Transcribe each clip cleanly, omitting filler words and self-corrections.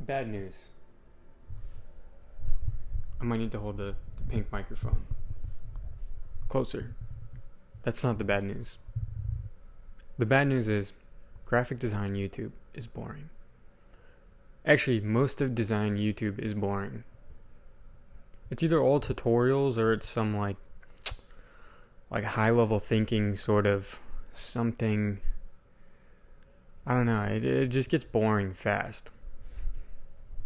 Bad news. I might need to hold the pink microphone closer. That's not the bad news. The bad news is graphic design YouTube is boring. Actually, most of design YouTube is boring. It's either all tutorials or it's some like high level thinking sort of something. I don't know. It just gets boring fast.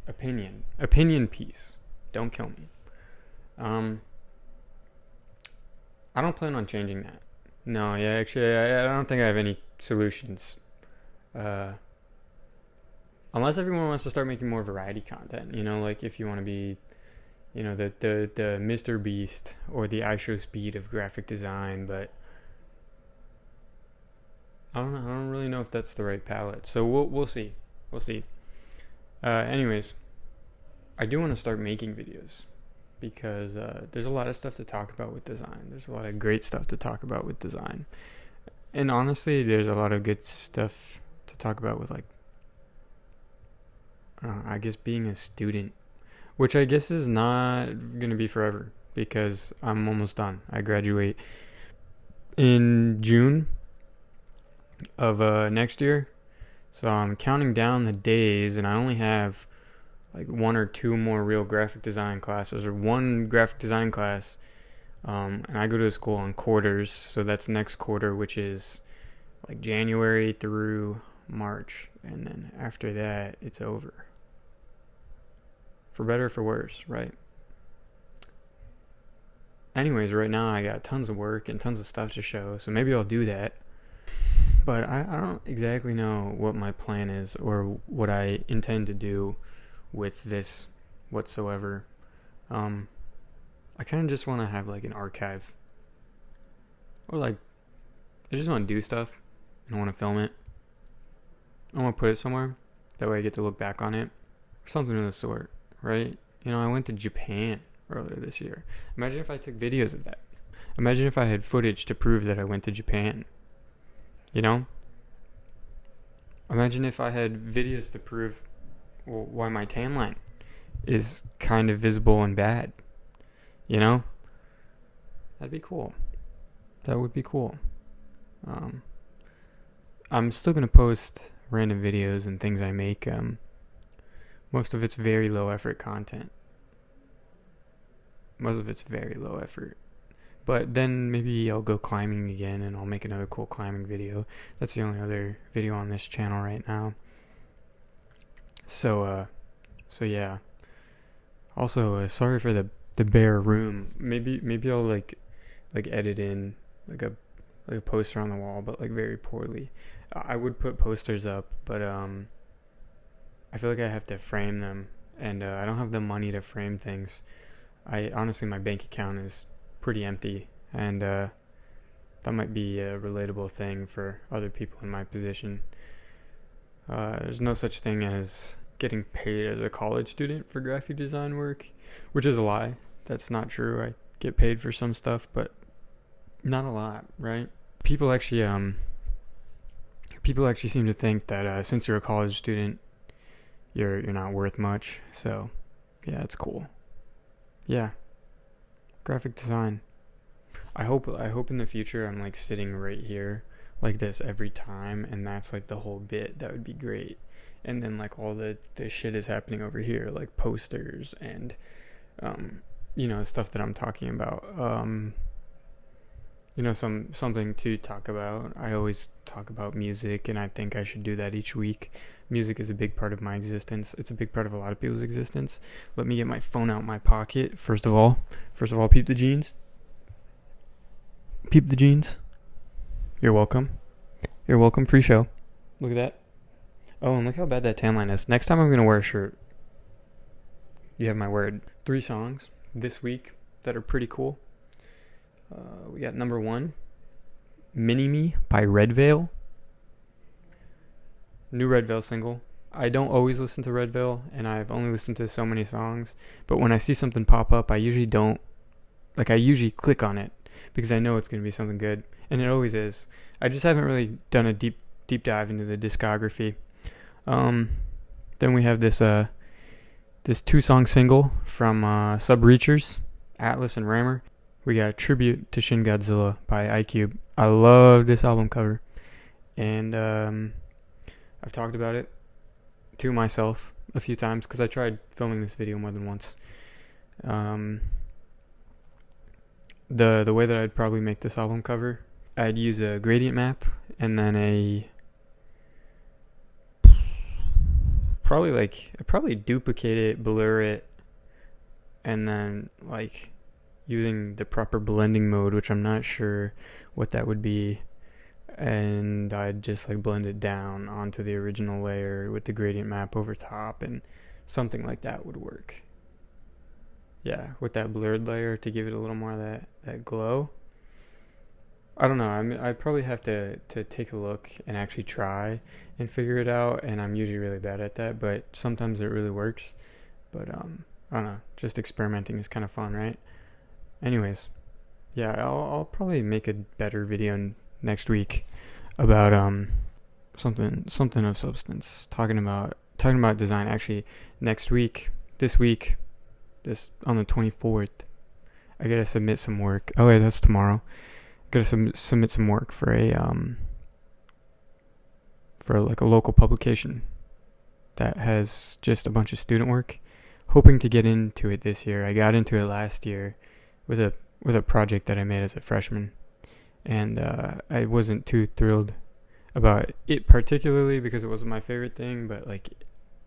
Opinion piece. Don't kill me. I don't plan on changing that. No, yeah, actually, I don't think I have any solutions. Unless everyone wants to start making more variety content, like if you want to be, the Mr. Beast or the IShowSpeed of graphic design, but I don't really know if that's the right palette. So we'll see. We'll see. Anyways, I do want to start making videos because there's a lot of stuff to talk about with design. There's a lot of great stuff to talk about with design. And honestly, there's a lot of good stuff to talk about with I guess being a student, which I guess is not going to be forever because I'm almost done. I graduate in June of next year. So I'm counting down the days and I only have like one or two more real graphic design classes, or one graphic design class, and I go to school on quarters, so that's next quarter, which is like January through March, and then after that it's over, for better or for worse, right? Anyways, right now I got tons of work and tons of stuff to show, so maybe I'll do that, but I don't exactly know what my plan is or what I intend to do with this whatsoever. I kind of just want to have like an archive, or like I just want to do stuff and I want to film it. I want to put it somewhere, that way I get to look back on it or something of the sort, right? I went to Japan earlier this year. Imagine if I took videos of that. Imagine if I had footage to prove that I went to Japan. Imagine if I had videos to prove why my tan line is kind of visible and bad. That'd be cool. That would be cool. I'm still gonna post random videos and things I make. Most of it's very low effort content. But then maybe I'll go climbing again and I'll make another cool climbing video. That's the only other video on this channel right now. So yeah. Also, sorry for the bare room. Maybe I'll like edit in like a poster on the wall, but like very poorly. I would put posters up, but I feel like I have to frame them, and I don't have the money to frame things. Honestly, my bank account is pretty empty, and that might be a relatable thing for other people in my position. There's no such thing as getting paid as a college student for graphic design work, which is a lie. That's not true. I get paid for some stuff, but not a lot, right? People actually seem to think that since you're a college student, you're not worth much. So yeah, it's cool. Yeah, graphic design. I hope in the future I'm like sitting right here like this every time, and that's like the whole bit. That would be great. And then like all the shit is happening over here, like posters and stuff that I'm talking about. Something to talk about. I always talk about music, and I think I should do that each week. Music is a big part of my existence. It's a big part of a lot of people's existence. Let me get my phone out my pocket. First of all, peep the jeans. Peep the jeans. You're welcome. Free show. Look at that. Oh, and look how bad that tan line is. Next time I'm going to wear a shirt. You have my word. 3 songs this week that are pretty cool. We got number 1, Mini Me by Red Veil. New Red Veil single. I don't always listen to Red Veil, and I've only listened to so many songs. But when I see something pop up, I usually click on it because I know it's going to be something good. And it always is. I just haven't really done a deep dive into the discography. Then we have this this 2-song single from Subreachers, Atlas and Rammer. We got Tribute to Shin Godzilla by iQube. I love this album cover, and I've talked about it to myself a few times because I tried filming this video more than once. The way that I'd probably make this album cover, I'd use a gradient map and then I'd probably duplicate it, blur it, and then like using the proper blending mode, which I'm not sure what that would be, and I'd just like blend it down onto the original layer with the gradient map over top, and something like that would work. Yeah, with that blurred layer to give it a little more of that glow. I don't know. I'd probably have to take a look and actually try and figure it out, and I'm usually really bad at that, but sometimes it really works. But I don't know. Just experimenting is kind of fun, right? Anyways, yeah, I'll probably make a better video next week about something of substance, talking about design. Actually, next week, this on the 24th, I gotta submit some work. Oh wait, that's tomorrow. Gotta submit some work for like a local publication that has just a bunch of student work. Hoping to get into it this year. I got into it last year with a project that I made as a freshman, and I wasn't too thrilled about it particularly because it wasn't my favorite thing, but like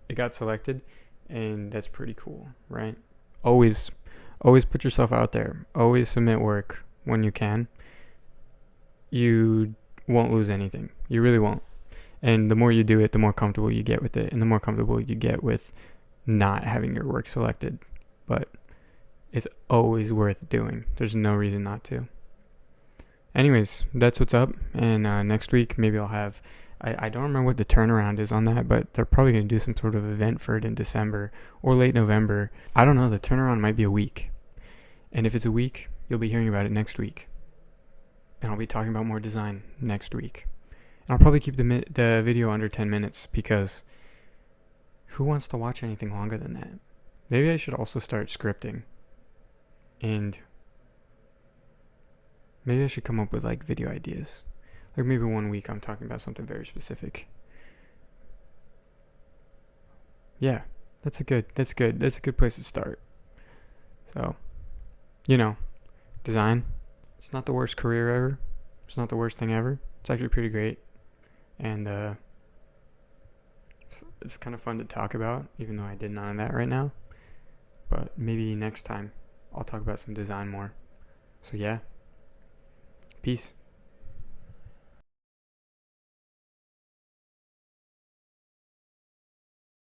it got selected, and that's pretty cool, right? Always put yourself out there. Always submit work when you can. You won't lose anything. You really won't. And the more you do it, the more comfortable you get with it, and the more comfortable you get with not having your work selected. But it's always worth doing. There's no reason not to. Anyways, that's what's up. And next week, maybe I'll have... I don't remember what the turnaround is on that, but they're probably going to do some sort of event for it in December or late November. I don't know. The turnaround might be a week. And if it's a week, you'll be hearing about it next week. And I'll be talking about more design next week. And I'll probably keep the video under 10 minutes because who wants to watch anything longer than that? Maybe I should also start scripting. And maybe I should come up with like video ideas. Like maybe one week I'm talking about something very specific. Yeah, that's good. That's a good place to start. So, design. It's not the worst career ever. It's not the worst thing ever. It's actually pretty great. And it's kind of fun to talk about, even though I did none of that right now. But maybe next time I'll talk about some design more. So yeah. Peace.